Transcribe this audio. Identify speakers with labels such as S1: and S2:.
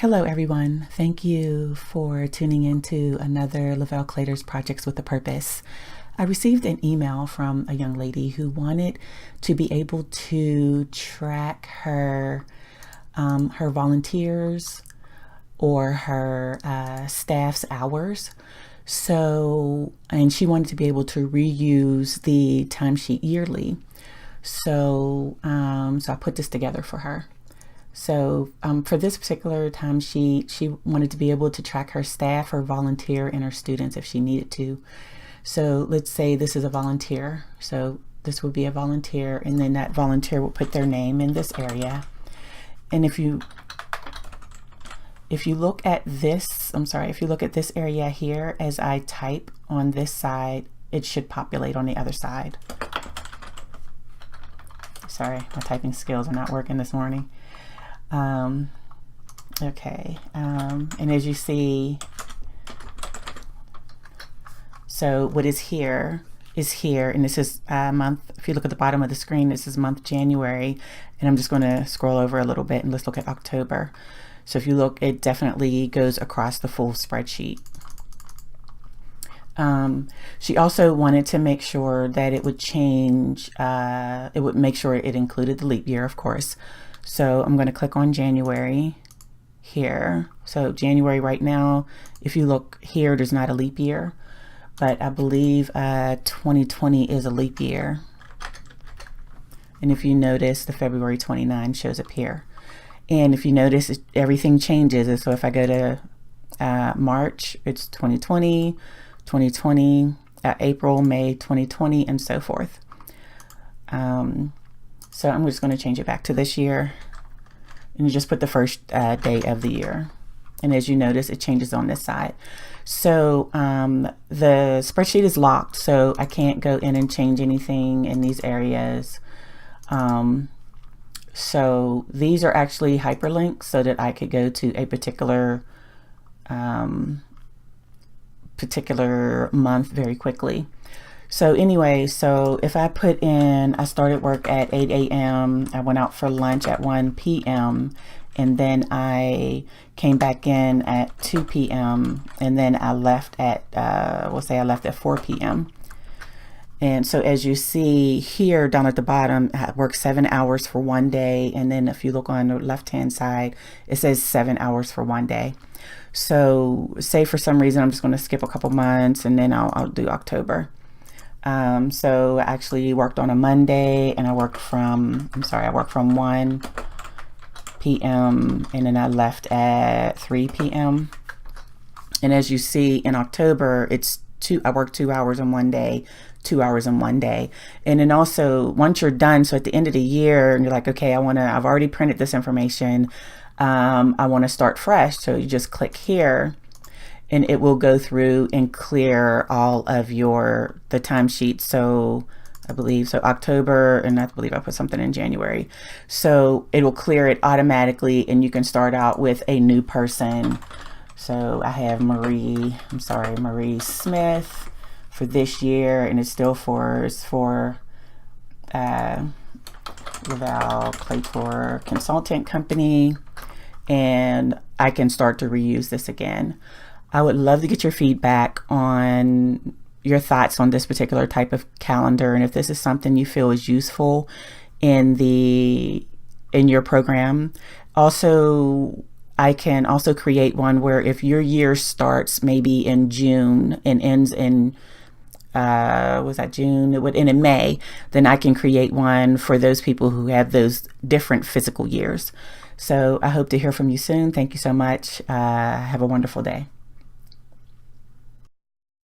S1: Hello everyone. Thank you for tuning into another Lavelle Clater's Projects with a Purpose. I received an email from a young lady who wanted to be able to track her volunteers or her staff's hours. And she wanted to be able to reuse the timesheet yearly. So I put this together for her. So for this particular timesheet, she wanted to be able to track her staff, her volunteer, and her students if she needed to. So let's say this is a volunteer. So this would be a volunteer, and then that volunteer will put their name in this area. And if you look at this, if you look at this area here, as I type on this side, it should populate on the other side. Sorry, my typing skills are not working this morning. And as you see, so what is here, and this is month, if you look at the bottom of the screen, this is month January, and I'm just going to scroll over a little bit and let's look at October. So if you look, it definitely goes across the full spreadsheet. She also wanted to make sure that it would change, it would make sure it included the leap year, of course. So I'm going to click on January here. So January right now, if you look here, there's not a leap year, but I believe 2020 is a leap year. And if you notice, the February 29 shows up here. And if you notice, everything changes. And so if I go to March, it's 2020, 2020, April, May 2020, and so forth. So I'm just going to change it back to this year, and you just put the first day of the year. And as you notice, it changes on this side. So the spreadsheet is locked, so I can't go in and change anything in these areas. So these are actually hyperlinks so that I could go to a particular month very quickly. So anyway, so if I put in, I started work at 8 a.m. I went out for lunch at 1 p.m. and then I came back in at 2 p.m. and then I left at, we'll say I left at 4 p.m. And so as you see here down at the bottom, I worked 7 hours for one day. And then if you look on the left-hand side, it says 7 hours for one day. So say for some reason, I'm just going to skip a couple months and then I'll do October. So I actually worked on a Monday and I worked from 1 p.m. and then I left at 3 p.m. And as you see in October, I worked 2 hours in one day, 2 hours in one day. And then also once you're done, so at the end of the year and you're like, okay, I've already printed this information. I want to start fresh. So you just click here and it will go through and clear all of the timesheets. So I believe, so October, and I believe I put something in January. So it will clear it automatically and you can start out with a new person. So I have Marie Smith for this year, and it's still for Lavelle Clater Consultant Company, and I can start to reuse this again. I would love to get your feedback on your thoughts on this particular type of calendar, and if this is something you feel is useful in your program. Also, I can also create one where if your year starts maybe in June and ends in June? It would end in May. Then I can create one for those people who have those different physical years. So I hope to hear from you soon. Thank you so much. Have a wonderful day.